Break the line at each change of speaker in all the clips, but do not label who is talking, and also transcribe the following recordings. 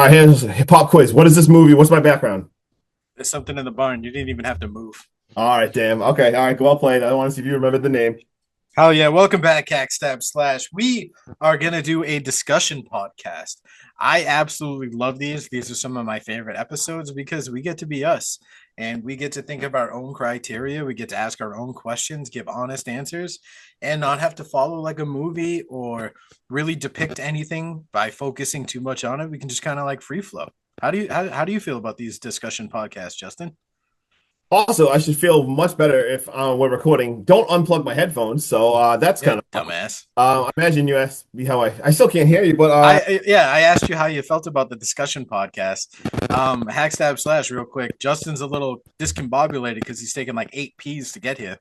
All right, here's a pop quiz. What is this movie? What's my background?
There's something in the barn. You didn't even have to move.
All right, damn. Okay, all right, well played. I want to see if you remember the name.
Hell yeah. Welcome back, Hackstab Slash. We are going to do a discussion podcast. I absolutely love these. These are some of my favorite episodes because we get to be us and we get to think of our own criteria. We get to ask our own questions, give honest answers, and not have to follow like a movie or really depict anything by focusing too much on it. We can just kind of like free flow. How do you feel about these discussion podcasts, Justin?
Also, I should feel much better if we're recording. Don't unplug my headphones. So that's
Yeah,
kind of.
dumbass.
I imagine you asked me how I still can't hear you, but
I asked you how you felt about the discussion podcast. Hackstab Slash, real quick. Justin's a little discombobulated because he's taken like 8 P's to get here.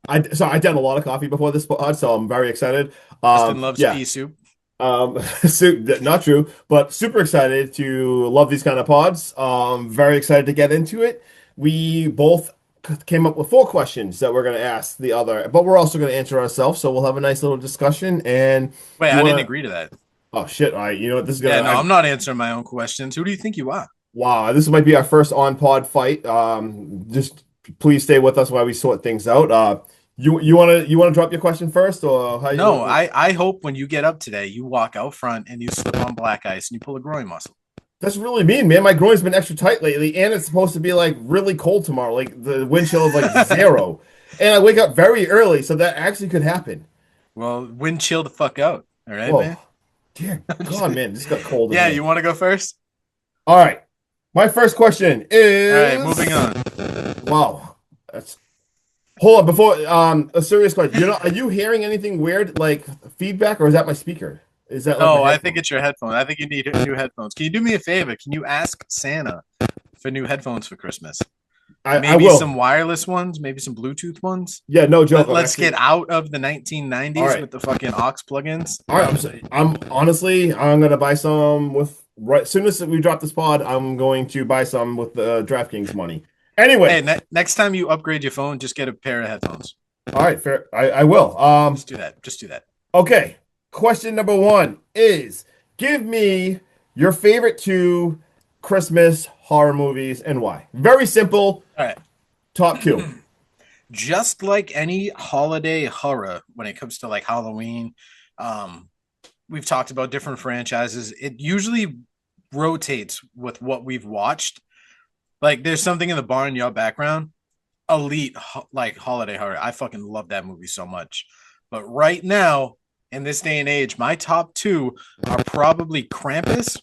I done a lot of coffee before this pod, so I'm very excited.
Justin loves
Yeah.
pea soup.
Not true, but super excited to love these kind of pods. Very excited to get into it. We both came up with 4 questions that we're going to ask the other, but we're also going to answer ourselves. So we'll have a nice little discussion. And
Wait,
you
I didn't
want to?
agree to that.
Oh shit! All right, you know what? This is
Yeah,
gonna.
no, I'm not answering my own questions. Who do you think you are?
Wow, this might be our first on pod fight. Just please stay with us while we sort things out. You wanna drop your question first, or how you
No,
want?
I hope when you get up today, you walk out front and you slip on black ice and you pull a groin muscle.
That's really mean, man. My groin's been extra tight lately, and it's supposed to be like really cold tomorrow, like the wind chill of like zero. And I wake up very early, so that actually could happen.
Well, wind chill the fuck out. All right,
Whoa,
man.
dear God, man, this got cold in
Yeah,
here.
you want to go first?
All right, my first question
All right, moving
is,
on.
wow, that's hold on before a serious question. Are you hearing anything weird like feedback, or is that my speaker? Is that like my
No, I think
headphone?
it's your headphones. I think you need new headphones. Can you do me a favor? Can you ask Santa for new headphones for Christmas?
I
Maybe some
will.
wireless ones, maybe some Bluetooth ones.
Yeah, no joke. I'm
Let's get
actually
out of the
all
1990s
right.
with the fucking aux plugins.
All right, I'm honestly, I'm gonna buy some with right as soon as we drop this pod, I'm going to buy some with the DraftKings money.
Hey,
Anyway,
next time you upgrade your phone, just get a pair of headphones.
all right, fair. I will.
Just do that. Just do that.
Okay. Question number one is give me your favorite 2 Christmas horror movies and why. Very simple.
All right.
Top 2.
Just like any holiday horror, when it comes to like Halloween, um, we've talked about different franchises. It usually rotates with what we've watched. Like, there's something in the barnyard background. Elite like holiday horror. I fucking love that movie so much. But right now, in this day and age, my top two are probably Krampus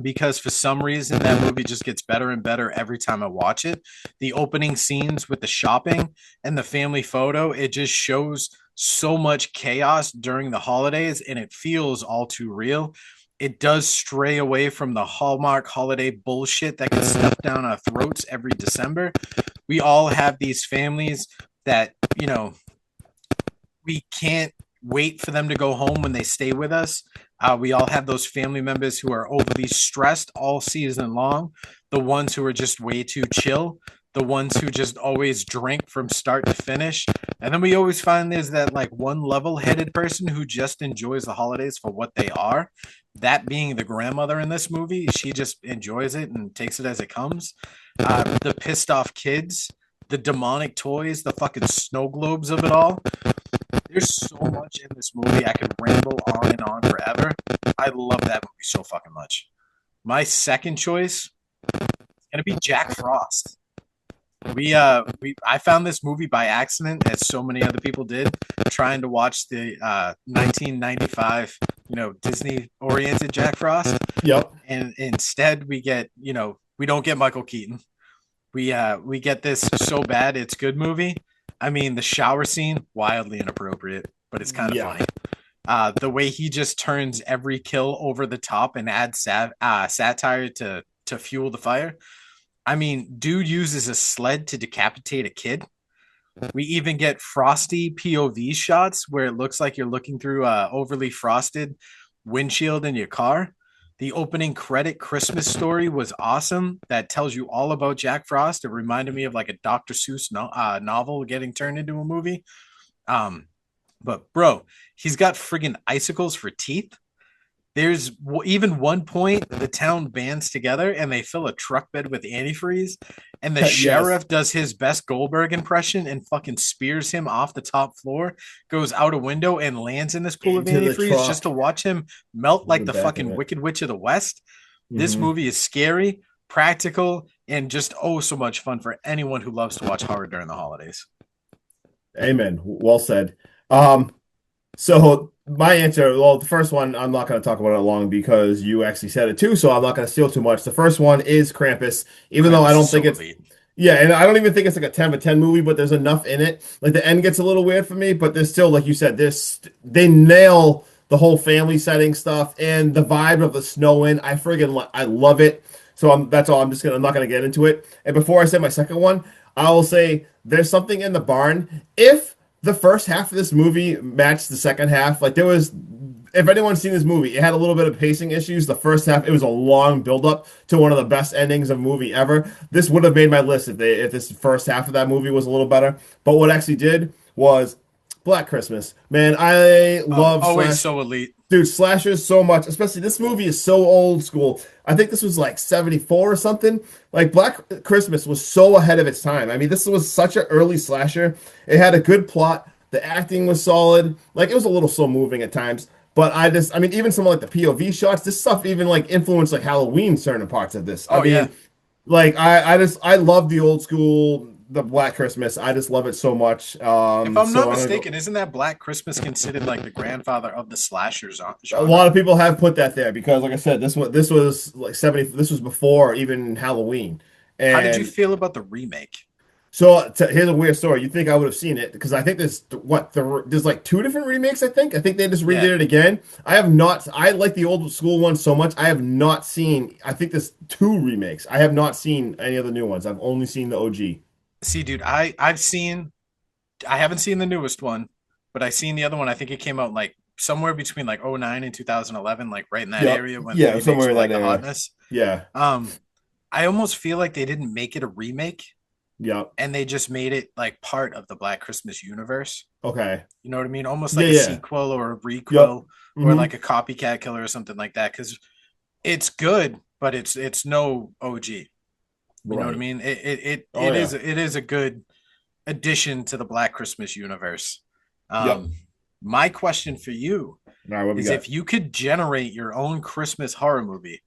because for some reason that movie just gets better and better every time I watch it. The opening scenes with the shopping and the family photo, it just shows so much chaos during the holidays and it feels all too real. It does stray away from the Hallmark holiday bullshit that gets stuffed down our throats every December. We all have these families that, we can't wait for them to go home when they stay with us. We all have those family members who are overly stressed all season long, the ones who are just way too chill, the ones who just always drink from start to finish. And then we always find there's that like one level headed person who just enjoys the holidays for what they are. That being the grandmother in this movie, she just enjoys it and takes it as it comes. The pissed off kids, the demonic toys, the fucking snow globes of it all. There's so much in this movie. I could ramble on and on forever. I love that movie so fucking much. My second choice is gonna be Jack Frost. We I found this movie by accident, as so many other people did, trying to watch the 1995, Disney oriented Jack Frost,
Yep.
and instead we get, we don't get Michael Keaton. We get this so bad it's good movie. I mean, the shower scene wildly inappropriate, but it's kind of
Yeah.
funny. The way he just turns every kill over the top and adds satire to fuel the fire. I mean, dude uses a sled to decapitate a kid. We even get frosty POV shots where it looks like you're looking through a overly frosted windshield in your car. The opening credit Christmas story was awesome. That tells you all about Jack Frost. It reminded me of like a Dr. Seuss novel getting turned into a movie. Um, but bro, he's got friggin' icicles for teeth. even one point the town bands together and they fill a truck bed with antifreeze, and the
Yes,
sheriff does his best Goldberg impression and fucking spears him off the top floor, goes out a window and lands in this pool of
into the
antifreeze just
truck,
to watch him melt
into
like
the
the
back of
fucking
it.
Wicked Witch of the West. This
Hmm.
movie is scary, practical, and just oh so much fun for anyone who loves to watch horror during the holidays.
Amen. Well said. Um, so my answer, well, the first one, I'm not going to talk about it long because you actually said it too, so I'm not going to steal too much. The first one is Krampus, even though I
Krampus is
don't think
so
it's,
elite.
yeah, and I don't even think it's like a 10 of 10 movie, but there's enough in it. Like the end gets a little weird for me, but there's still, like you said, they nail the whole family setting stuff and the vibe of the snow in. I love it. So that's all. I'm not gonna get into it. And before I say my second one, I will say there's something in the barn. If the first half of this movie matched the second half, like there was, if anyone's seen this movie, it had a little bit of pacing issues. The first half, it was a long build-up to one of the best endings of a movie ever. This would have made my list if this first half of that movie was a little better. But what actually did was Black Christmas. Man, I
Oh,
love
always
slash
so elite.
dude slashers so much. Especially this movie is so old school. I think this was like 74 or something. Like Black Christmas was so ahead of its time. I mean, this was such an early slasher. It had a good plot. The acting was solid. Like it was a little slow moving at times. But I mean, even some like the POV shots, this stuff even like influenced like Halloween certain parts of this. I
Oh yeah.
mean, like I love the old school, the Black Christmas. I just love it so much.
If I'm
So
not
I'm gonna go.
mistaken, isn't that Black Christmas considered like the grandfather of the slasher
A
genre?
lot of people have put that there because, like I said, this was like 70. This was before even Halloween,
How did you
and
feel about the remake?
so here's a weird story. You think I would have seen it because I think there's like two different remakes. I think they just redid
Yeah.
it again. I have not. I like the old school one so much. I have not seen. I think there's two remakes. I have not seen any of the new ones. I've only seen the OG.
See, dude, I haven't seen the newest one, but I seen the other one. I think it came out like somewhere between like '09 and 2011, like right in that
Yep.
area when the
Yeah,
remakes
somewhere
were
in
like
that
the
area.
hotness.
Yeah.
Um, I almost feel like they didn't make it a remake
Yep.
and they just made it like part of the Black Christmas universe.
Okay.
You know what I mean? Almost
Yeah.
like a
Yeah.
sequel or a
Yep.
requel or
Hmm.
like a copycat killer or something like that. Because it's good, but it's no OG. You know what I
Right.
mean?
Oh yeah.
It is a good addition to the Black Christmas universe.
Yep.
Um, my question for you
All right. What we
is
got?
if you could generate your own Christmas horror movie,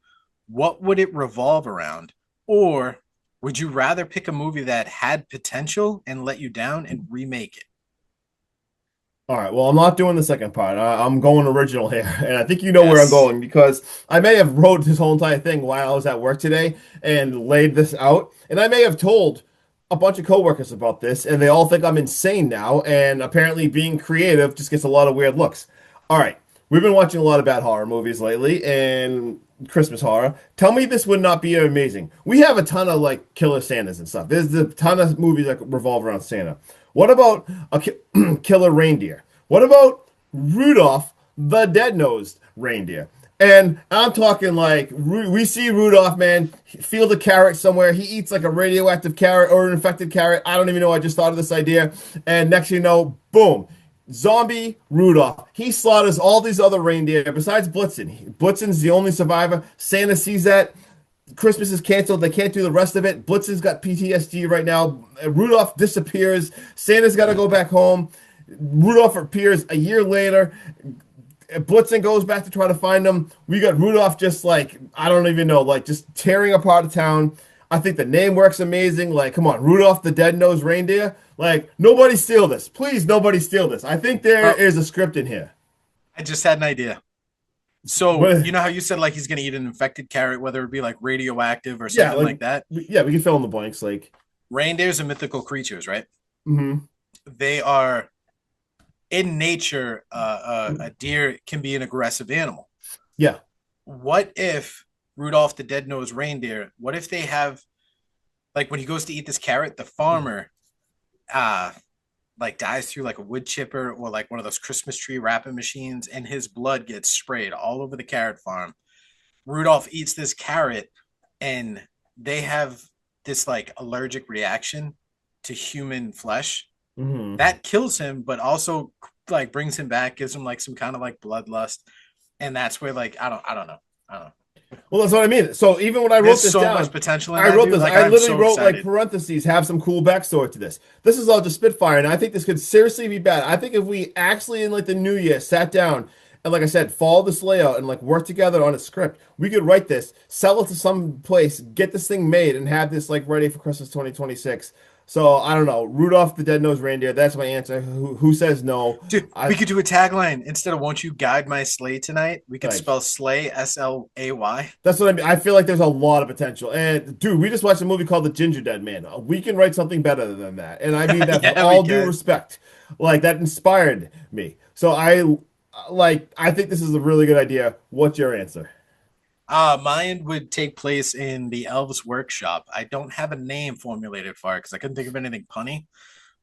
what would it revolve around? Or would you rather pick a movie that had potential and let you down and remake it?
All right. Well, I'm not doing the second part. I'm going original here, and I think you know where I'm
Yes.
going because I may have wrote this whole entire thing while I was at work today and laid this out, and I may have told a bunch of coworkers about this, and they all think I'm insane now. And apparently, being creative just gets a lot of weird looks. All right. We've been watching a lot of bad horror movies lately and Christmas horror. Tell me this would not be amazing. We have a ton of like killer Santas and stuff. There's a ton of movies that revolve around Santa. What about a killer reindeer? What about Rudolph the dead-nosed reindeer? And I'm talking like we see Rudolph, man, field a carrot somewhere. He eats like a radioactive carrot or an infected carrot. I don't even know. I just thought of this idea. And next thing you know, boom, zombie Rudolph. He slaughters all these other reindeer besides Blitzen. Blitzen's the only survivor. Santa sees that. Christmas is canceled. They can't do the rest of it. Blitzen's got PTSD right now. Rudolph disappears. Santa's got to go back home. Rudolph appears a year later. Blitzen goes back to try to find him. We got Rudolph just like, I don't even know, like just tearing apart the town. I think the name works amazing. Like, come on, Rudolph the Dead-Nosed Reindeer. Like, nobody steal this. Please, nobody steal this. I think there
Well,
is a script in here.
I just had an idea. So,
What?
you know how you said like he's going to eat an infected carrot, whether it be like radioactive or
Yeah,
something
like,
like that?
yeah, we can fill in the blanks. Like,
Reindeers are mythical creatures, right?
hmm
They are in nature, a deer can be an aggressive animal.
yeah.
What if Rudolph the dead-nosed reindeer? What if they have like when he goes to eat this carrot, the farmer uh like dies through like a wood chipper or like one of those Christmas tree wrapping machines, and his blood gets sprayed all over the carrot farm. Rudolph eats this carrot, and they have this like allergic reaction to human flesh
hmm
that kills him, but also like brings him back, gives him like some kind of like bloodlust. and that's where like I don't know. I don't know.
Well, that's what I mean. So even when I wrote
There's
this
so much
down,
potential in
I
that,
wrote
dude.
this.
Like
I
I'm
literally
so
wrote like
excited.
parentheses, have some cool backstory to this. This is all just Spitfire, and I think this could seriously be bad. I think if we actually in like the new year sat down and like I said, follow this layout and like work together on a script, we could write this, sell it to some place, get this thing made, and have this like ready for Christmas 2026. So I don't know. Rudolph the Dead-Nosed Reindeer. That's my answer. Who says no?
Dude,
I
we could do a tagline instead of "Won't you guide my sleigh tonight?" We could
like.
spell sleigh SLAY.
That's what I mean. I feel like there's a lot of potential. And dude, we just watched a movie called The Ginger Dead Man. We can write something better than that. And I mean that with
Yeah, we
all due
can.
respect. Like that inspired me. So I think this is a really good idea. What's your answer?
Mine would take place in the Elves Workshop. I don't have a name formulated for it because I couldn't think of anything punny.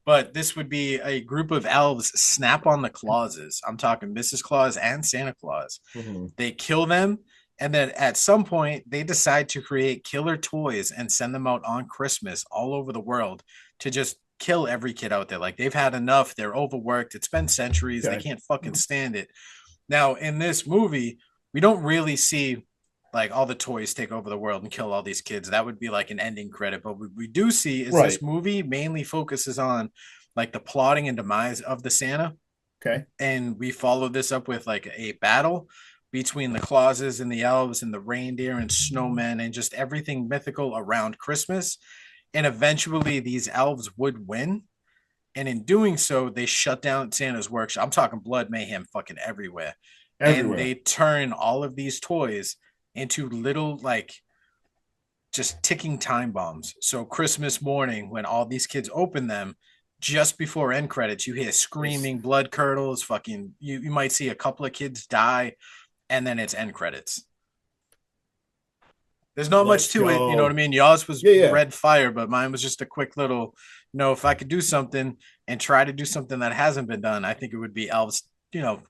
But this would be a group of elves snap on the Clauses. I'm talking Mrs. Claus and Santa Claus.
Mhm.
They kill them, and then at some point, they decide to create killer toys and send them out on Christmas all over the world to just kill every kid out there. Like they've had enough. They're overworked. It's been centuries. They
Okay.
can't fucking stand it. Now, in this movie, we don't really see like all the toys take over the world and kill all these kids. That would be like an ending credit. But what we do see is
Right.
this movie mainly focuses on like the plotting and demise of the Santa.
Okay.
And we follow this up with like a battle between the Clauses and the elves and the reindeer and snowmen and just everything mythical around Christmas. And eventually these elves would win. And in doing so, they shut down Santa's workshop. I'm talking blood mayhem fucking everywhere. And
Everywhere.
they turn all of these toys into little like just ticking time bombs. So Christmas morning, when all these kids open them, just before end credits, you hear
Nice.
screaming, blood curdles, fucking you might see a couple of kids die, and then it's end credits. There's not much
Let's
to it, you know what I
go.
mean? Yours was
Yeah, yeah.
red fire, but mine was just a quick little, if I could do something and try to do something that hasn't been done, I think it would be elves,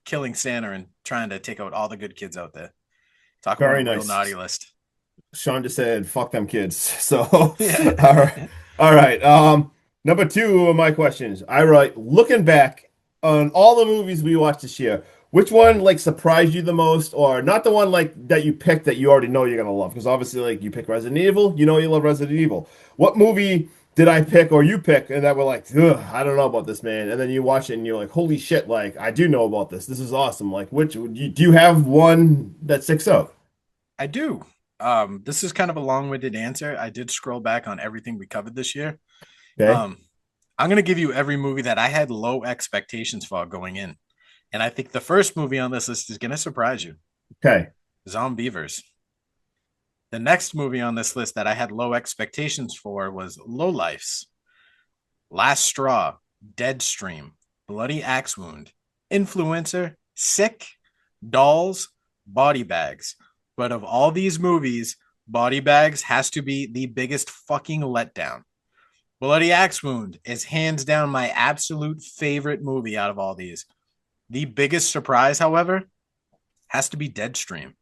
killing Santa and trying to take out all the good kids out there. Talk about a
Very
real naughty
nice.
list.
Sean just said, fuck them kids. So,
Yeah.
all right. All right. Number two of my questions. I write, looking back on all the movies we watched this year, which one like surprised you the most, or not the one like that you picked that you already know you're gonna love? Because obviously, like you pick Resident Evil, you know you love Resident Evil. What movie did I pick or you pick and that were like, ugh, I don't know about this, man? And then you watch it and you're like, holy shit, like I do know about this. This is awesome. Like, do you have one that sticks out?
I do. This is kind of a long-winded answer. I did scroll back on everything we covered this year.
Okay.
Um, I'm gonna give you every movie that I had low expectations for going in. And I think the first movie on this list is gonna surprise you.
Okay.
Zombievers. The next movie on this list that I had low expectations for was Lowlifes, Last Straw, Deadstream, Bloody Axe Wound, Influencer, Sick, Dolls, Body Bags. But of all these movies, Body Bags has to be the biggest fucking letdown. Bloody Axe Wound is hands down my absolute favorite movie out of all these. The biggest surprise, however, has to be Deadstream.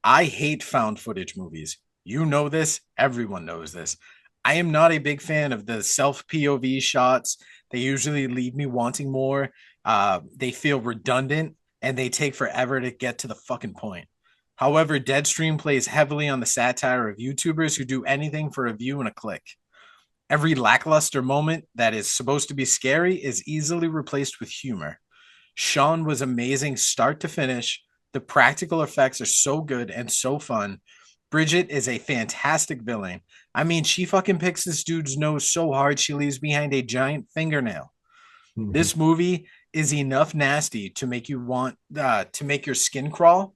I hate found footage movies. You know this. Everyone knows this. I am not a big fan of the self POV shots. They usually leave me wanting more. They feel redundant and they take forever to get to the fucking point. However, Deadstream plays heavily on the satire of YouTubers who do anything for a view and a click. Every lackluster moment that is supposed to be scary is easily replaced with humor. Sean was amazing start to finish. The practical effects are so good and so fun. Bridget is a fantastic villain. I mean, she fucking picks this dude's nose so hard she leaves behind a giant fingernail.
Mhm.
This movie is enough nasty to make you want to make your skin crawl,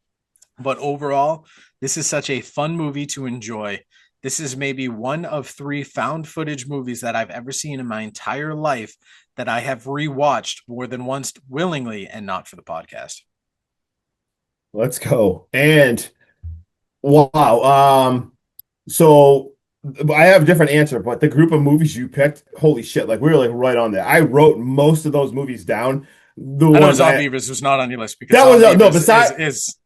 but overall, this is such a fun movie to enjoy. This is maybe one of three found footage movies that I've ever seen in my entire life that I have rewatched more than once willingly and not for the podcast.
Let's go. And wow. So I have a different answer, but the group of movies you picked, holy shit, like we were like right on there. I wrote most of those movies down. The
I know
ones I
Zombievers was not on your list because
that was no
Zombievers
beside
is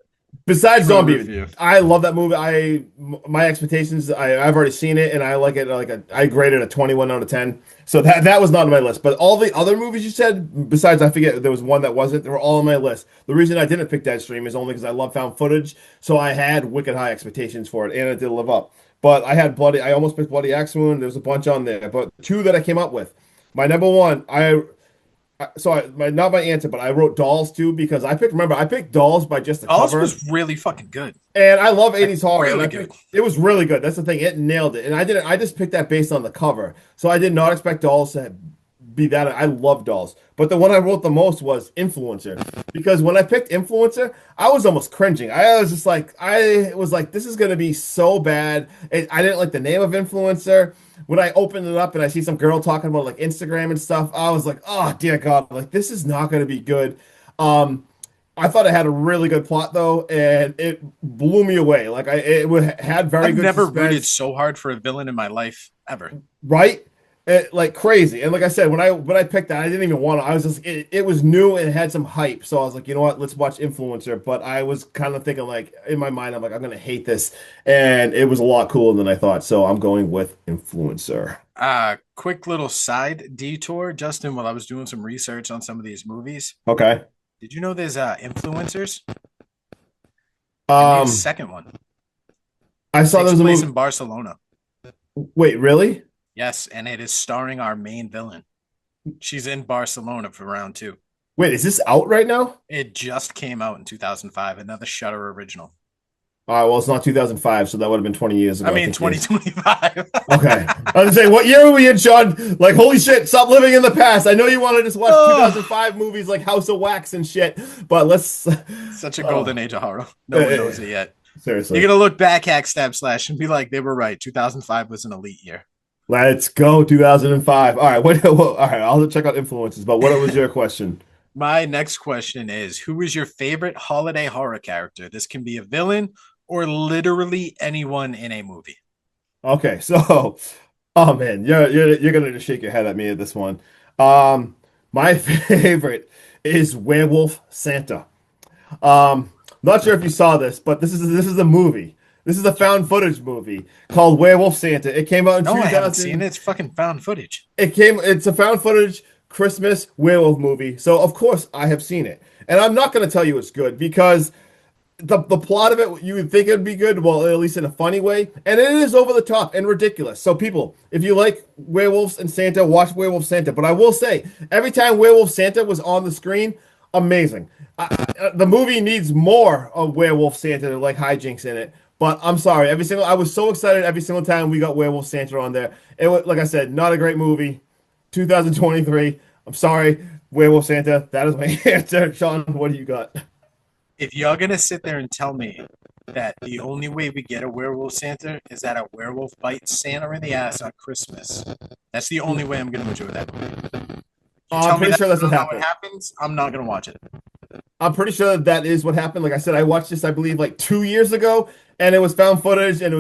Besides
True
Zombie,
review.
I love that movie. My expectations, I've already seen it, and I like it. I graded a 21 out of 10. So that was not on my list. But all the other movies you said, besides I forget there was one that wasn't, they were all on my list. The reason I didn't pick Deadstream is only because I love found footage. So I had wicked high expectations for it, and it did live up. But I almost picked Bloody Axe Wound. There's a bunch on there, but two that I came up with. My number one, not my answer, but I wrote Dolls too because I picked Dolls by just the
Oz
cover.
was really fucking good.
And I love
Like
80s horror, and
really
I
good.
picked, it was really good. That's the thing; it nailed it. And I just picked that based on the cover, so I did not expect Dolls to be that. I love Dolls, but the one I wrote the most was Influencer, because when I picked Influencer, I was almost cringing. I was like, this is gonna be so bad. And I didn't like the name of Influencer. When I opened it up and I see some girl talking about like Instagram and stuff, I was like, oh dear God, like this is not gonna be good. Um, I thought it had a really good plot though, and it blew me away. Had very
I've
good
never rooted
suspense,
so hard for a villain in my life ever.
right? Like crazy. And like I said, when I picked that, I didn't even want to. I was just it was new and it had some hype, so I was like, you know what, let's watch Influencer. But I was kind of thinking like in my mind, I'm like, I'm gonna hate this, and it was a lot cooler than I thought. So I'm going with Influencer.
Quick little side detour, Justin, while I was doing some research on some of these movies.
Okay.
Did you know there's influencers? They made a
Um,
second one.
I saw there
Takes
was a
place in
movie.
Barcelona.
Wait, really?
Yes, and it is starring our main villain. She's in Barcelona for round two.
Wait, is this out right now?
It just came out in 2005, another Shutter original.
All right, well, it's not 2005, so that would have been 20 years
I
ago, I
mean,
think it is.
2025.
Okay. I was saying, what year are we in, Sean? Like, holy shit, stop living in the past. I know you want to just watch
Oh,
2005 movies like House of Wax and shit, but let's.
such a golden
Oh,
age of horror. No one knows it yet. You're
seriously.
going to look back, hack, stab, slash, and be like, they were right. 2005 was an elite year.
Let's go, 2005. All right, all right, I'll check out influences, but what was your question?
My next question is, who is your favorite holiday horror character? This can be a villain or literally anyone in a movie.
Okay, so, oh man, you're gonna just shake your head at me at this one. Um, my favorite is Werewolf Santa. Not sure if you saw this, but this is a movie. This is a found footage movie called Werewolf Santa. It came out in
No, I haven't seen it.
2000.
It's fucking found footage.
It's a found footage Christmas werewolf movie. So of course I have seen it. And I'm not going to tell you it's good because the plot of it, you would think it'd be good, well, at least in a funny way, and it is over the top and ridiculous. So people, if you like werewolves and Santa, watch Werewolf Santa. But I will say, every time Werewolf Santa was on the screen, amazing. The movie needs more of Werewolf Santa, like hijinks in it. But I'm sorry, I was so excited every single time we got Werewolf Santa on there. It was, like I said, not a great movie. 2023. I'm sorry, Werewolf Santa. That is my answer. Sean, what do you got?
If you're gonna sit there and tell me that the only way we get a werewolf Santa is that a werewolf bites Santa in the ass on Christmas, that's the only way I'm gonna enjoy that movie. You
I'm
tell me
pretty
that's
sure that's what
not how it
happened.
happens, I'm not gonna watch it.
I'm pretty sure that is what happened. Like I said, I watched this, I believe, like 2 years ago, and it was found footage, and it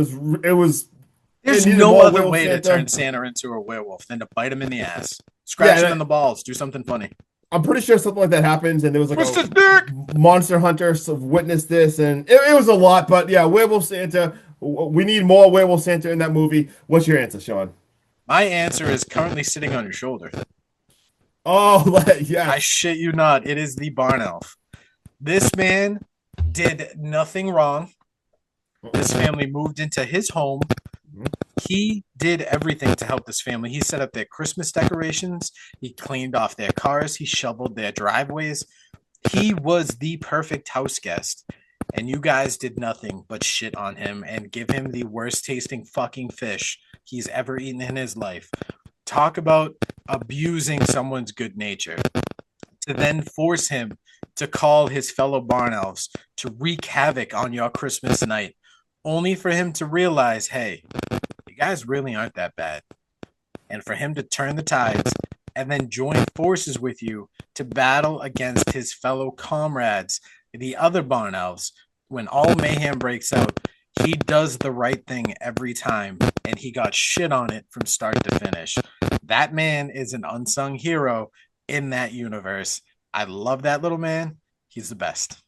There's
needed
no
more
other
Werewolf
way to turn
Santa.
Santa into a werewolf than to bite him in the ass,
Yeah,
scratch him in the balls, do something funny.
I'm pretty sure something like that happens, and there was like
Twist
a
his dick.
monster hunter witnessed this, and it was a lot. But yeah, Werewolf Santa. We need more Werewolf Santa in that movie. What's your answer, Sean?
My answer is currently sitting on your shoulder.
Oh,
I
yes.
shit you not. It is the barn elf. This man did nothing wrong. This family moved into his home. He did everything to help this family. He set up their Christmas decorations. He cleaned off their cars. He shoveled their driveways. He was the perfect house guest. And you guys did nothing but shit on him and give him the worst tasting fucking fish he's ever eaten in his life. Talk about abusing someone's good nature. To then force him to call his fellow barn elves to wreak havoc on your Christmas night, only for him to realize, hey, you guys really aren't that bad. And for him to turn the tides and then join forces with you to battle against his fellow comrades, the other barn elves. When all mayhem breaks out, he does the right thing every time, and he got shit on it from start to finish. That man is an unsung hero in that universe. I love that little man. He's the best.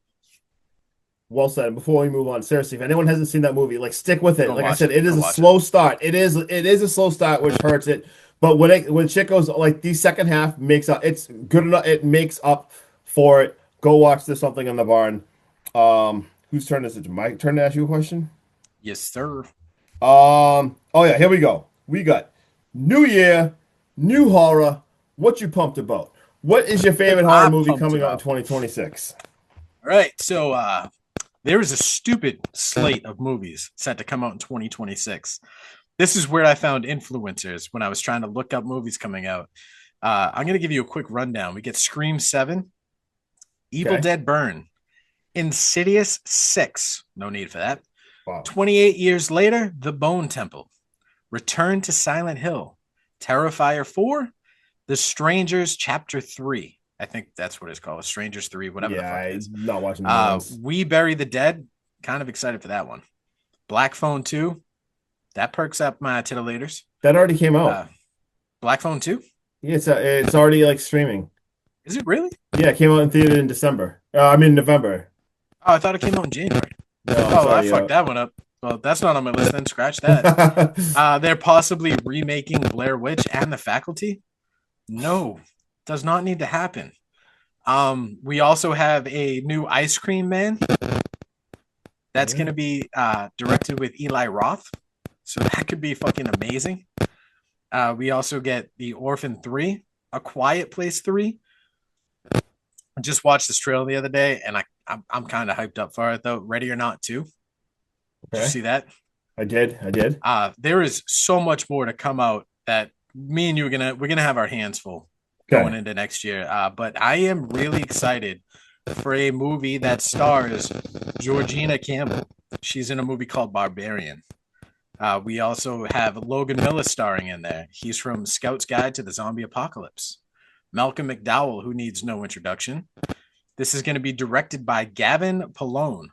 Well said. And before we move on, seriously, if anyone hasn't seen that movie, like stick with it.
Go
Like I
watch
said,
it.
it is
Go
a
watch it.
slow start. It is a slow start, which hurts it. But when shit goes like the second half makes up, it's good enough. It makes up for it. Go watch There's Something in the Barn. Whose turn is it? My turn to ask you a question.
Yes, sir.
Oh yeah, here we go. We got New Year, new horror. What you pumped about? What is your favorite horror
I'm
movie
pumped
coming out in
about.
2026?
All right. So there is a stupid slate of movies set to come out in 2026. This is where I found influencers when I was trying to look up movies coming out. I'm going to give you a quick rundown. We get Scream 7, Evil
Okay.
Dead Burn, Insidious 6. No need for that.
Wow.
28 years later, The Bone Temple, Return to Silent Hill, Terrifier 4, The Strangers Chapter 3. I think that's what it's called. Strangers 3, whatever the
Yeah,
fuck it is.
I'm not watching the new ones.
We Bury the Dead. Kind of excited for that one. Black Phone 2. That perks up my titilators.
That already came out.
Black Phone 2?
Yeah, it's already like streaming.
Is it really?
Yeah, it came out in theater in December. I mean November.
Oh, I thought it came out in January.
No,
Oh, I
sorry,
fucked that one up. Well, that's not on my list then. Scratch that. They're possibly remaking Blair Witch and The Faculty. No, does not need to happen. We also have a new Ice Cream Man that's going to be directed with Eli Roth. So that could be fucking amazing. We also get The Orphan 3, A Quiet Place 3. I just watched this trailer the other day, and I'm kind of hyped up for it, though. Ready or Not 2. Did you see that?
I did.
There is so much more to come out that me and you we're gonna have our hands full
Okay.
going into next year. But I am really excited for a movie that stars Georgina Campbell. She's in a movie called Barbarian. We also have Logan Miller starring in there. He's from Scout's Guide to the Zombie Apocalypse. Malcolm McDowell, who needs no introduction. This is going to be directed by Gavin Polone.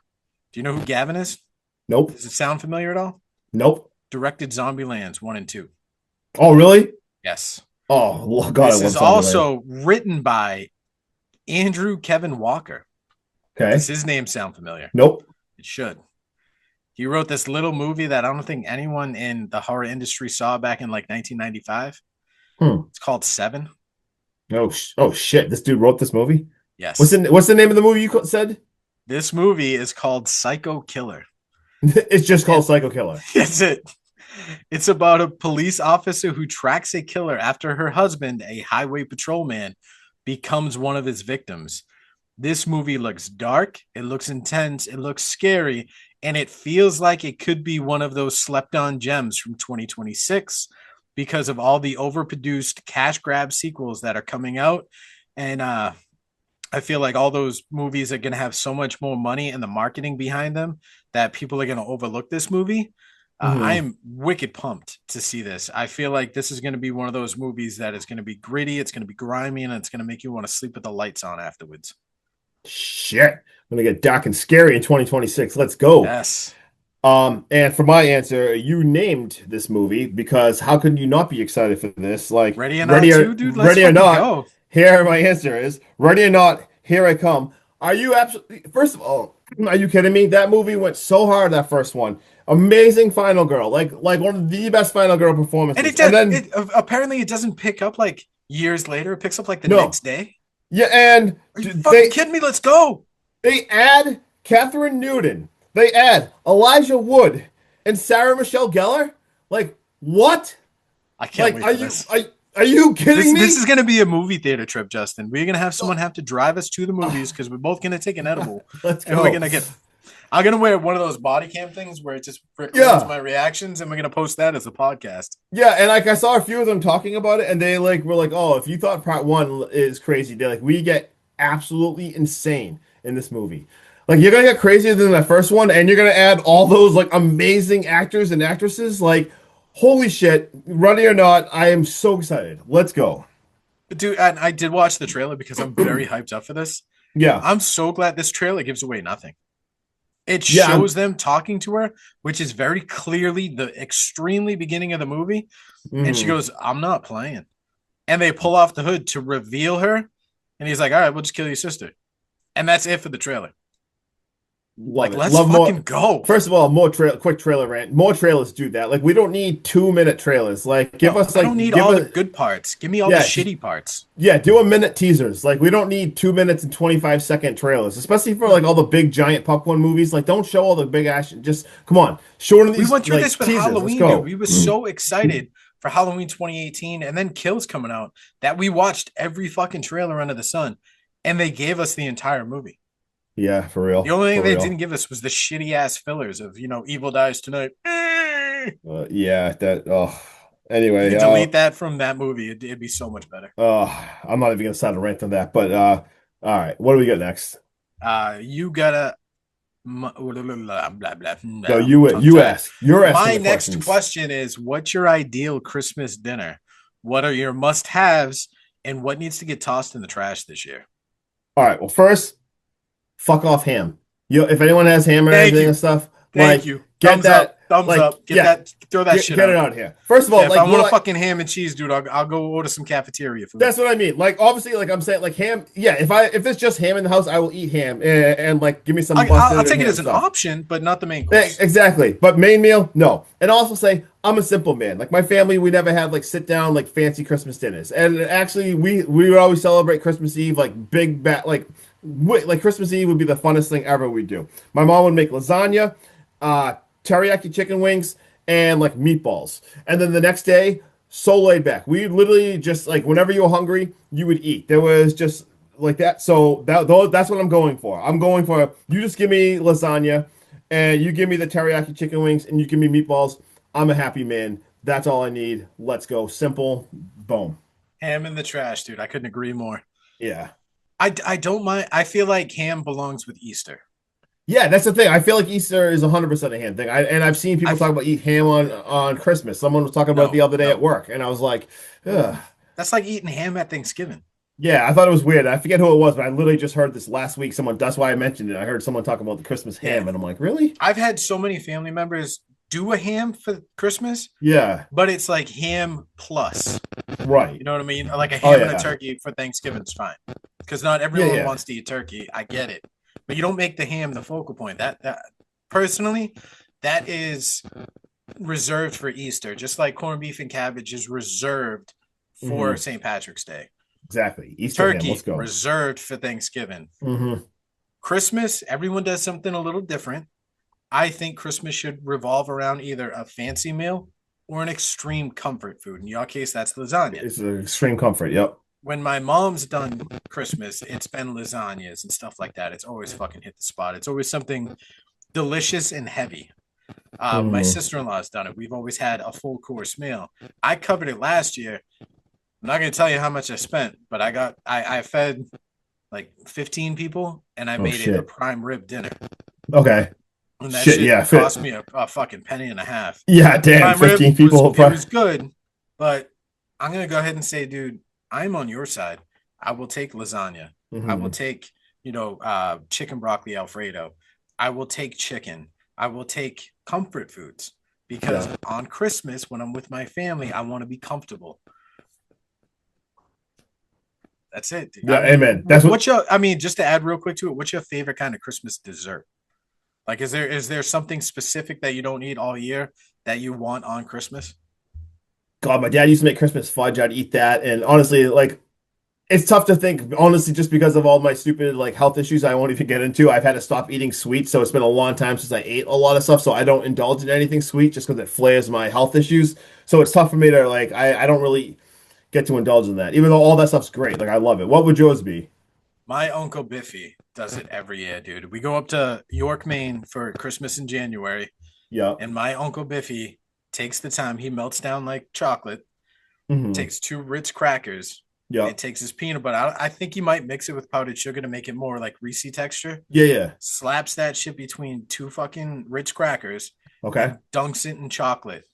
Do you know who Gavin is?
Nope.
Does it sound familiar at all?
Nope.
Directed Zombielands 1 and 2.
Oh, really?
Yes.
Oh, God.
This is also written by Andrew Kevin Walker.
Okay.
Does his name sound familiar?
Nope.
It should. He wrote this little movie that I don't think anyone in the horror industry saw back in like 1995. It's called Seven.
Oh shit! This dude wrote this movie.
Yes.
What's the name of the movie you said?
This movie is called Psycho Killer.
It's just called Psycho Killer.
That's it. It's about a police officer who tracks a killer after her husband, a highway patrolman, becomes one of his victims. This movie looks dark, it looks intense, it looks scary, and it feels like it could be one of those slept on gems from 2026 because of all the overproduced cash grab sequels that are coming out. And I feel like all those movies are going to have so much more money and the marketing behind them that people are going to overlook this movie. I am wicked pumped to see this. I feel like this is going to be one of those movies that is going to be gritty, it's going to be grimy, and it's going to make you want to sleep with the lights on afterwards.
Shit. I'm gonna get dark and scary in 2026. Let's go.
Yes.
And for my answer, you named this movie because how could you not be excited for this? Like
Ready or Not too, dude? Let's
Ready or
fucking
Not.
go.
Here my answer is Ready or Not, here I come. Are you absolutely first of all, are you kidding me? That movie went so hard, that first one. Amazing Final Girl. Like one of the best Final Girl performances.
And apparently it doesn't pick up like years later. It picks up like the next day.
Yeah, and
are you fucking kidding me? Let's go.
They add Catherine Newton. They add Elijah Wood and Sarah Michelle Gellar. Like what?
I can't wait for this.
Are you kidding me?
This is going to be a movie theater trip, Justin. We're going to have someone have to drive us to the movies because we're both going to take an edible.
Let's go.
And we're going to I'm going to wear one of those body cam things where it just records my reactions, and we're going to post that as a podcast.
Yeah, and like I saw a few of them talking about it, and they like were like, "Oh, if you thought part one is crazy, they're like, we get absolutely insane in this movie. Like you're gonna get crazier than the first one, and you're gonna add all those like amazing actors and actresses. Like, holy shit! Ready or Not, I am so excited. Let's go,
dude. And I did watch the trailer because I'm very hyped up for this.
Yeah,
I'm so glad this trailer gives away nothing. It shows them talking to her, which is very clearly the extremely beginning of the movie. And she goes, "I'm not playing." And they pull off the hood to reveal her. And he's like, "All right, we'll just kill your sister." And that's it for the trailer.
Love
Like,
it.
let's
Love
fucking
more.
go.
First of all, quick trailer rant. More trailers do that. Like we don't need 2 minute trailers. Like give
No,
us
I don't
like
need
give
all the
us
good parts. Give me all the
yeah,
shitty parts.
yeah, do a minute teasers. Like we don't need 2 minutes and 25-second trailers, especially for like all the big giant popcorn movies. Like don't show all the big action. Just come on, show one of
We
these
went through
like
this with
teasers. Let's
Halloween, dude.
go.
We were so excited for Halloween 2018 and then Kills coming out that we watched every fucking trailer under the sun and they gave us the entire movie.
Yeah, for
The
real,
only thing
for
they
real.
didn't give us was the shitty ass fillers of, Evil Dies Tonight.
Yeah, that. Oh,
You
anyway.
could delete that from that movie. It'd be so much better.
I'm not even gonna start a rant on that. But all right, what do we got next?
You gotta blah, blah, blah, blah,
No,
tongue
you
tied.
ask. You're asking
My
the
next
questions.
question is, what's your ideal Christmas dinner? What are your must-haves, and what needs to get tossed in the trash this year?
All right. Well, first, fuck off ham. If anyone has ham or
Thank
anything
you.
and stuff,
Thank
like
you.
get
Thumbs up.
that.
Thumbs
Like
up.
yeah,
Throw that shit
get it
out.
out here. First of
Yeah,
all,
if
like
I want
will
a
I,
fucking ham and cheese, dude, I'll go order some cafeteria food.
that's what I mean. Like obviously, like I'm saying, like ham. Yeah, if it's just ham in the house, I will eat ham and like give me some busted
I'll
and
take it
ham
as an
stuff.
option, but not the main course.
Exactly. But main meal, no. And also say I'm a simple man. Like my family, we never had like sit down like fancy Christmas dinners. And actually, we would always celebrate Christmas Eve like big bat like Christmas Eve would be the funnest thing ever we do. My mom would make lasagna, teriyaki chicken wings, and like meatballs. And then the next day, so laid back. We literally just like whenever you were hungry, you would eat. There was just like that. So that's what I'm going for. I'm going for you just give me lasagna and you give me the teriyaki chicken wings and you give me meatballs. I'm a happy man. That's all I need. Let's go. Simple. Boom.
Ham in the trash, dude. I couldn't agree more.
Yeah.
I don't mind. I feel like ham belongs with Easter.
Yeah, that's the thing. I feel like Easter is 100% a ham thing. I've seen people talk about eat ham on Christmas. Someone was talking about it the other day at work, and I was like, ugh.
That's like eating ham at Thanksgiving.
Yeah, I thought it was weird. I forget who it was, but I literally just heard this last week. That's why I mentioned it. I heard someone talk about the Christmas ham, and I'm like, really?
I've had so many family members do a ham for Christmas,
Yeah,
but it's like ham plus.
right.
You know what I mean? Like a
Oh,
ham and a
yeah.
turkey for Thanksgiving is fine because not
Yeah,
everyone
yeah.
wants to eat turkey. I get it, but you don't make the ham the focal point. That personally, that is reserved for Easter, just like corned beef and cabbage is reserved for
Mhm.
St. Patrick's Day.
Exactly. Easter ham.
Turkey
Let's go.
reserved for Thanksgiving.
Hmm.
Christmas, everyone does something a little different. I think Christmas should revolve around either a fancy meal or an extreme comfort food. In your case, that's lasagna.
It's an extreme comfort. Yep.
When my mom's done Christmas, it's been lasagnas and stuff like that. It's always fucking hit the spot. It's always something delicious and heavy. My
Mhm.
sister-in-law's done it. We've always had a full course meal. I covered it last year. I'm not gonna tell you how much I spent, but I fed like 15 people and I
Oh,
made it a
shit.
prime rib dinner.
Okay.
And that
Shit.
shit
Yeah.
cost me a fucking penny and a half.
Yeah. Damn.
Prime
15
rib
people.
it was good, but I'm gonna go ahead and say, dude, I'm on your side. I will take lasagna. I will
Mhm.
take, chicken broccoli Alfredo. I will take chicken. I will take comfort foods because
Yeah.
on Christmas, when I'm with my family, I want to be comfortable. That's it. Dude.
Yeah.
I mean,
Amen. That's what.
what's your? I mean, just to add real quick to it, what's your favorite kind of Christmas dessert? Like, is there something specific that you don't eat all year that you want on Christmas?
God, my dad used to make Christmas fudge. I'd eat that, and honestly, like it's tough to think. Honestly, just because of all my stupid like health issues, I won't even get into. I've had to stop eating sweets, so it's been a long time since I ate a lot of stuff. So I don't indulge in anything sweet just because it flares my health issues. So it's tough for me to like. I don't really get to indulge in that, even though all that stuff's great. Like I love it. What would yours be?
My uncle Biffy does it every year, dude. We go up to York, Maine for Christmas in January,
Yeah.
and my uncle Biffy takes the time. He melts down like chocolate,
Hmm.
takes two Ritz crackers,
Yeah.
and takes his peanut butter. I think he might mix it with powdered sugar to make it more like Reese texture.
Yeah. Yeah.
Slaps that shit between two fucking Ritz crackers
Okay.
and dunks it in chocolate.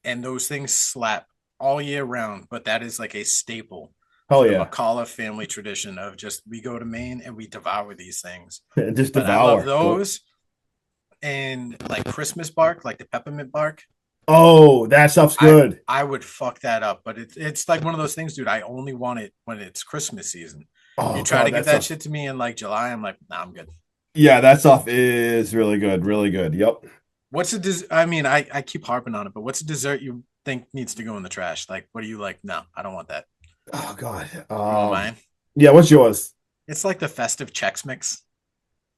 And those things slap all year round, but that is like a staple.
Hell
The
yeah.
McCullough family tradition of just we go to Maine and we devour these things.
Just
But I love
devour.
those and like Christmas bark, like the peppermint bark.
Oh, that stuff's
I
good.
I would fuck that up, but it's like one of those things, dude. I only want it when it's Christmas season. You
Oh
try to
God,
give
that
that
stuff's
shit to me in like July, I'm like, nah, I'm good.
Yeah, that stuff is really good. Really good. Yep.
What's a I mean, I keep harping on it, but what's a dessert you think needs to go in the trash? Like, what do you like? No, I don't want that.
Oh God.
You want mine?
Yeah, what's yours?
It's like the festive Chex Mix.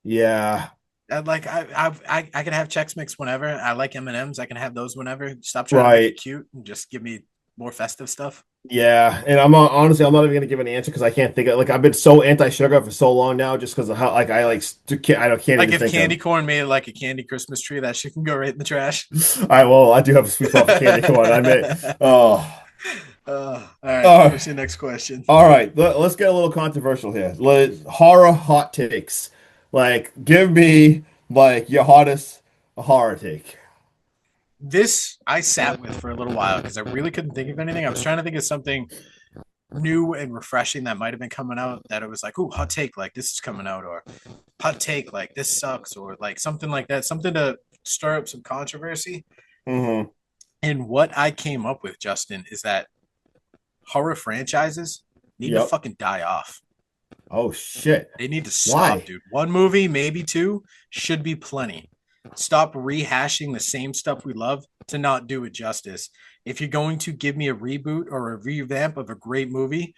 Yeah,
Like I can have Chex Mix whenever. I like M&Ms. I can have those whenever. Stop trying to make it
right.
cute and just give me more festive stuff.
Yeah, and I'm not honestly, I'm not even gonna give an answer because I can't think of like I've been so anti-sugar for so long now, just because of how like I like can't
Like
even
if
think
candy
of.
corn made like a candy Christmas tree, that shit can go right in the trash.
I well, I do have a sweet spot for candy corn. I may. Oh,
All right.
oh,
What's your next question?
all right. Let's get a little controversial here. Horror hot takes. Like, give me like your hottest horror take.
This I sat with for a little while because I really couldn't think of anything. I was trying to think of something new and refreshing that might have been coming out that it was like, "Ooh, hot take, like this is coming out," or "hot take, like this sucks," or like something like that, something to stir up some controversy.
Mm-hmm.
And what I came up with, Justin, is that horror franchises need to
Yep.
fucking die off.
Oh shit.
They need to stop,
Why?
dude. One movie, maybe two, should be plenty. Stop rehashing the same stuff we love to not do it justice. If you're going to give me a reboot or a revamp of a great movie,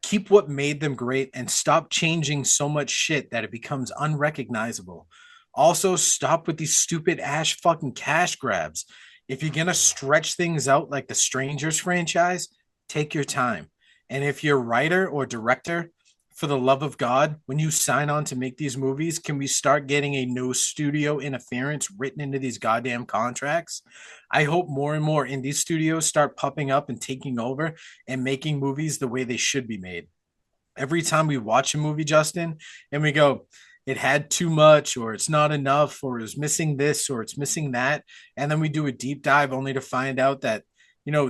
keep what made them great and stop changing so much shit that it becomes unrecognizable. Also, stop with these stupid ash fucking cash grabs. If you're gonna stretch things out like the Strangers franchise, take your time. And if you're a writer or director, for the love of God, when you sign on to make these movies, can we start getting a no studio interference written into these goddamn contracts? I hope more and more indie studios start popping up and taking over and making movies the way they should be made. Every time we watch a movie, Justin, and we go, it had too much, or it's not enough, or it's missing this, or it's missing that. And then we do a deep dive only to find out that,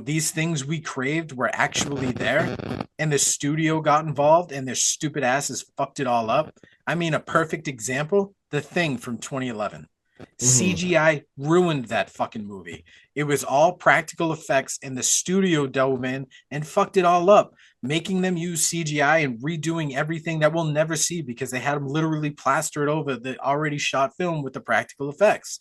these things we craved were actually there, and the studio got involved and their stupid asses fucked it all up. I mean, a perfect example, The Thing from 2011.
Mm-hmm.
CGI ruined that fucking movie. It was all practical effects, and the studio dove in and fucked it all up, making them use CGI and redoing everything that we'll never see because they had them literally plastered over the already shot film with the practical effects.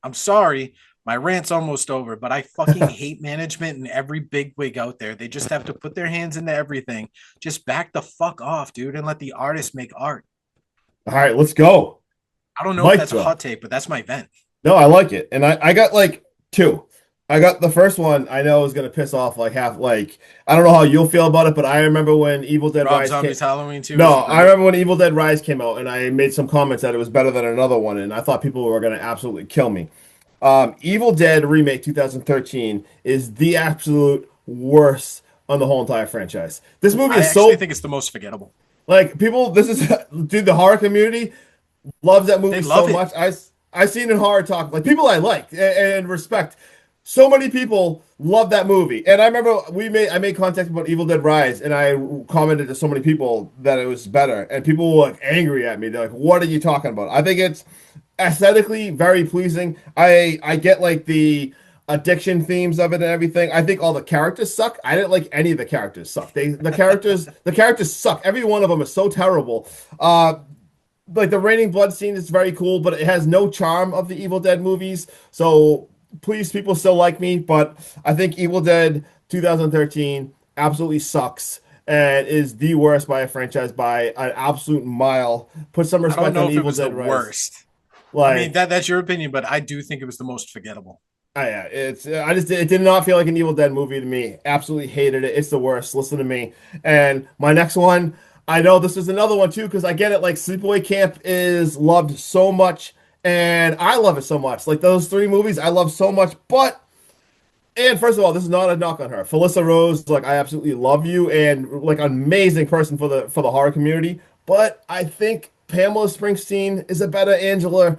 I'm sorry, my rant's almost over, but I fucking hate management and every big wig out there. They just have to put their hands into everything. Just back the fuck off, dude, and let the artist make art.
All right, let's go.
I don't know if
Mic
that's a hot
drop.
take, but that's my vent.
No, I like it. And I got like two. I got the first one I know is gonna piss off like half like I don't know how you'll feel about it, but I remember when Evil Dead
Rob
Rise came.
Zombie's Halloween 2
No,
is
I
great.
remember when Evil Dead Rise came out and I made some comments that it was better than another one, and I thought people were gonna absolutely kill me. Evil Dead Remake 2013 is the absolute worst on the whole entire franchise. This movie
I
is
actually
so
think it's the most forgettable.
like people. This is dude. The horror community loves that
They
movie so
love it.
much. I seen in horror talk like people I like and respect. So many people love that movie, and I remember I made contact about Evil Dead Rise, and I commented to so many people that it was better, and people were like angry at me. They're like, "What are you talking about?" I think it's aesthetically very pleasing. I get like the addiction themes of it and everything. I think all the characters suck. I didn't like any of the characters suck. The characters suck. Every one of them is so terrible. Like the raining blood scene is very cool, but it has no charm of the Evil Dead movies. So please, people still like me, but I think Evil Dead 2013 absolutely sucks and is the worst by a franchise by an absolute mile. Put some
I don't
respect
know
on
if it
Evil
was the
Dead Rise.
worst. I mean,
Like,
that's your opinion, but I do think it was the most forgettable.
yeah, it did not feel like an Evil Dead movie to me. Absolutely hated it. It's the worst. Listen to me. And my next one, I know this is another one too because I get it. Like Sleepaway Camp is loved so much, and I love it so much. Like those three movies, I love so much. But and first of all, this is not a knock on her. Felissa Rose, like I absolutely love you and like an amazing person for the horror community. But I think Pamela Springsteen is a better Angela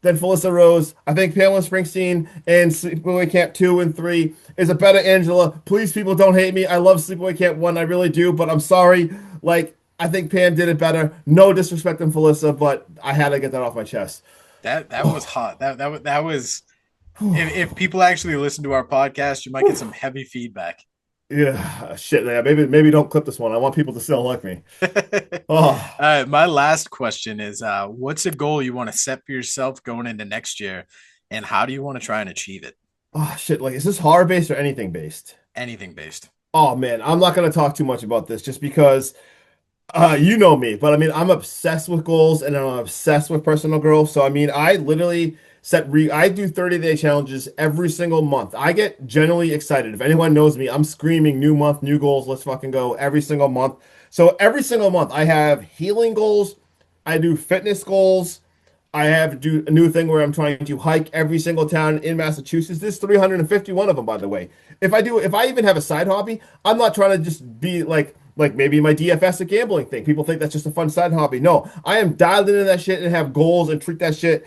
than Felissa Rose. I think Pamela Springsteen in Sleepaway Camp 2 and 3 is a better Angela. Please, people, don't hate me. I love Sleepaway Camp 1, I really do, but I'm sorry. Like, I think Pam did it better. No disrespect to Felissa, but I had to get that off my chest.
That was hot. That was if people actually listen to our podcast, you might get some heavy feedback.
Yeah, shit. Yeah, maybe don't clip this one. I want people to still like me.
All
Oh,
right, my last question is what's a goal you want to set for yourself going into next year, and how do you want to try and achieve it?
oh shit. Like, is this horror based or anything based?
Anything based.
Oh man, I'm not gonna talk too much about this just because you know me, but I mean, I'm obsessed with goals and I'm obsessed with personal growth. So I mean, I literally I do 30-day challenges every single month. I get generally excited. If anyone knows me, I'm screaming new month, new goals, let's fucking go every single month. So every single month I have healing goals, I do fitness goals, I have to do a new thing where I'm trying to hike every single town in Massachusetts. There's 351 of them, by the way. If I even have a side hobby, I'm not trying to just be like maybe my DFS a gambling thing. People think that's just a fun side hobby. No, I am dialed into that shit and have goals and treat that shit.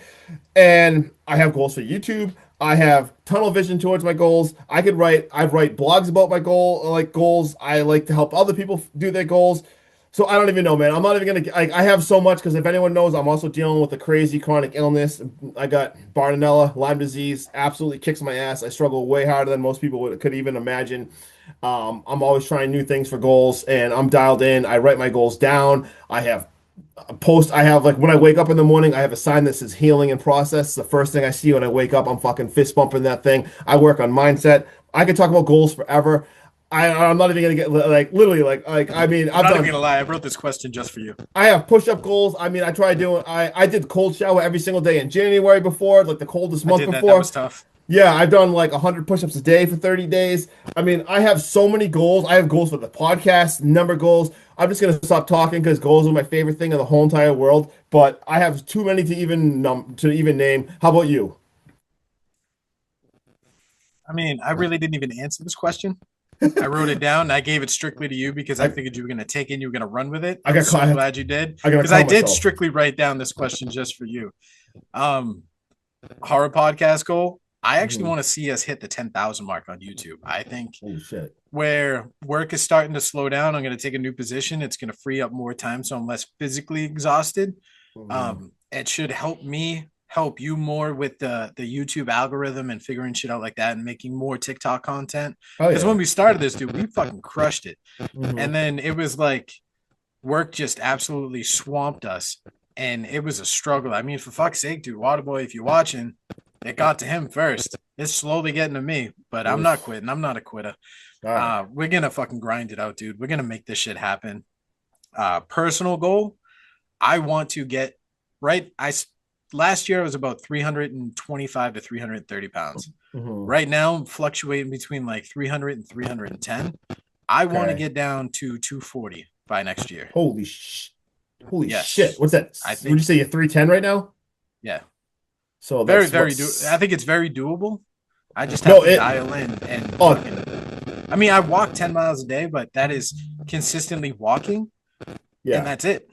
And I have goals for YouTube. I have tunnel vision towards my goals. I write blogs about my goals. I like to help other people do their goals. So I don't even know, man. I'm not even gonna. I have so much because if anyone knows, I'm also dealing with a crazy chronic illness. I got Bartonella, Lyme disease, absolutely kicks my ass. I struggle way harder than most people could even imagine. I'm always trying new things for goals, and I'm dialed in. I write my goals down. I have a post. I have like when I wake up in the morning, I have a sign that says healing in process. The first thing I see when I wake up, I'm fucking fist bumping that thing. I work on mindset. I could talk about goals forever. I'm not even gonna get like literally like I mean
I'm
I've
not even
done
gonna lie, I wrote this question just for you.
I have push-up goals. I mean, I did cold shower every single day in January before, like the coldest
I
month
did that. That was
before.
tough.
Yeah, I've done like 100 push-ups a day for 30 days. I mean, I have so many goals. I have goals for the podcast, number goals. I'm just gonna stop talking because goals are my favorite thing in the whole entire world. But I have too many to even name. How about you?
I mean, I really didn't even answer this question. I wrote it down and I gave it strictly to you because I
I
figured you were going to take it and you were going to run with it.
I
I'm
got
so
caught.
glad you did
I gotta
because I
call
did
myself.
strictly write down this question just for you. Um, Horror podcast goal. I actually
Mhm.
want to see us hit the 10,000 mark on YouTube. I think
Holy shit.
where work is starting to slow down, I'm going to take a new position. It's going to free up more time so I'm less physically exhausted.
Mhm.
It should help me help you more with the YouTube algorithm and figuring shit out like that and making more TikTok content.
Oh
Because when
yeah.
we started this, dude, we fucking crushed it. And
Hmm.
then it was like work just absolutely swamped us. And it was a struggle. I mean, for fuck's sake, dude, Waterboy, if you're watching, it got to him first. It's slowly getting to me, but I'm not
Oof.
quitting. I'm not a quitter.
All right.
We're gonna fucking grind it out, dude. We're gonna make this shit happen. Personal goal, I want to get right. Last year I was about 325 to 330 pounds.
Hmm.
Right now I'm fluctuating between like 300 and 310. I want to
Okay.
get down to 240 by next year.
Holy sh Holy shit.
Yes,
What's that?
I
Would you
think.
say you're 310 right now?
Yeah,
So
very
that's
very do. I
what's
think it's very doable. I just have
no
to
it
dial in and
oh
fucking. I mean, I walk 10 miles a day, but that is consistently walking, and
yeah.
that's it.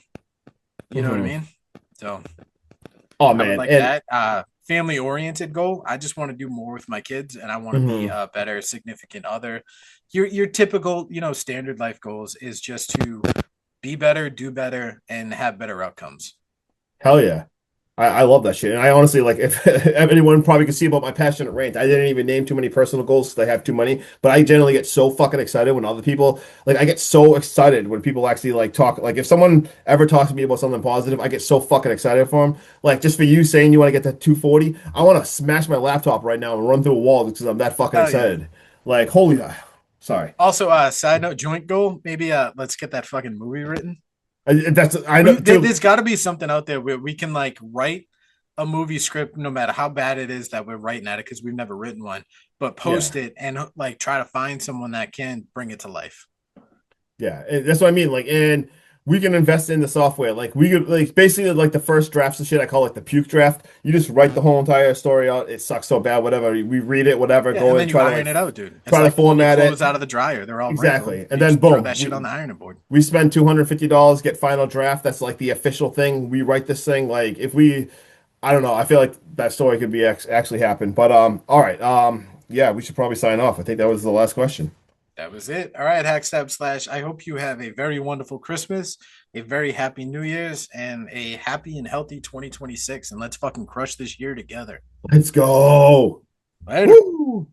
You know what I
Hmm.
mean? So
Oh
I would
man.
like
And
that. Family oriented goal. I just want to do more with my kids, and I want to be
mhm.
a better significant other. Your typical, standard life goals is just to be better, do better, and have better outcomes.
Hell yeah. I love that shit. And I honestly like if anyone probably could see about my passionate rant, I didn't even name too many personal goals because I have too many. But I generally get so fucking excited when other people like I get so excited when people actually like talk like if someone ever talks to me about something positive, I get so fucking excited for them. Like just for you saying you want to get to 240, I want to smash my laptop right now and run through a wall because I'm that fucking
Hell yeah.
excited. Like holy sorry.
Also, side note, joint goal. Maybe let's get that fucking movie written.
I know dude.
There's got to be something out there where we can like write a movie script, no matter how bad it is that we're writing at it, because we've never written one, but post
Yeah.
it and like try to find someone that can bring it to life.
Yeah, and that's what I mean. Like, and we can invest in the software. Like, we could like basically like the first drafts of shit I call like the puke draft. You just write the whole entire story out. It sucks so bad, whatever. We read it, whatever.
Yeah,
Go
and
and
then you
try to
iron
like
it out, dude. It's
try to
like pulling your
format
clothes
it
out of the dryer. They're all wrinkled.
exactly, and
You
then
just throw
boom,
that shit on the ironing board.
we spend $250, get final draft. That's like the official thing. We write this thing. Like, if we, I don't know. I feel like that story could be actually happen. But all right, yeah, we should probably sign off. I think that was the last question.
That was it. All right, Hackstep Slash. I hope you have a very wonderful Christmas, a very happy New Year's, and a happy and healthy 2026. And let's fucking crush this year together.
Let's go.
Later.
Woo!